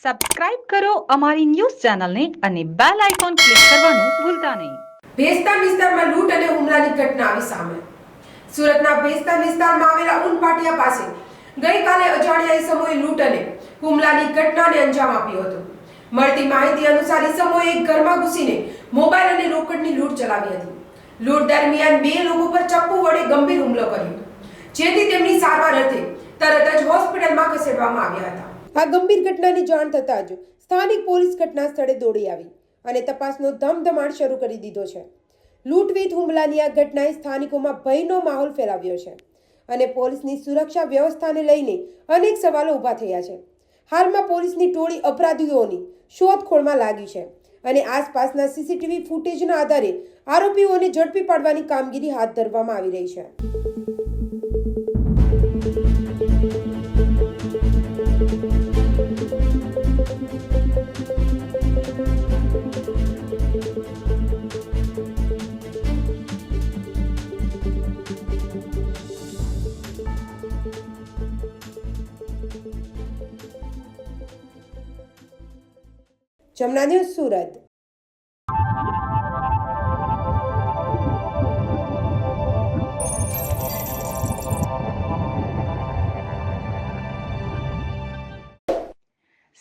Subscribe કરો અમારી news ચેનલને અને બેલ આઇકોન ક્લિક કરવાનું ભૂલતા નહીં. ભેસ્તાન વિસ્તારમાં લૂંટ અને હુમલાની ઘટના આવી સામે. સુરતના ભેસ્તાન વિસ્તારમાં આવેલા ઊન પાટિયા પાસે ગઈકાલે અજાણ્યા ઇસમોએ લૂંટ અને હુમલાની ઘટનાને અંજામ આપ્યો હતો. મળતી માહિતી અનુસાર ઇસમોએ એક ઘરમાં ઘૂસીને મોબાઈલ અને રોકડની લૂંટ ચલાવી હતી. લૂંટ દરમિયાન બે લોકો પર ચપ્પુ વડે ગંભીર હુમલો કર્યો, જેથી તેમની સારવાર અર્થે તરત જ હોસ્પિટલમાં ખસેડવામાં આવ્યા હતા. આ ગંભીર ઘટનાની જાણ થતાં જ સ્થાનિક પોલીસ ઘટના સ્થળે દોડી આવી અને તપાસનો ધમધમાટ શરૂ કરી દીધો છે. લૂંટવીત હુમલાની આ ઘટનાએ સ્થાનિકોમાં ભયનો માહોલ ફેલાવ્યો છે અને પોલીસની સુરક્ષા વ્યવસ્થાને લઈને અનેક સવાલો ઊભા થયા છે. હાલમાં પોલીસની ટોળી અપરાધીઓની શોધખોળમાં લાગી છે અને આસપાસના સીસીટીવી ફૂટેજના આધારે આરોપીઓને ઝડપી પાડવાની કામગીરી હાથ ધરવામાં આવી રહી છે. જમના ન્યૂઝ સુરત.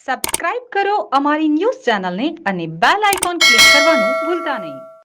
સબસ્ક્રાઇબ કરો અમારી ન્યૂઝ ચેનલને અને બેલ આઇકોન ક્લિક કરવાનું ભૂલતા નહીં.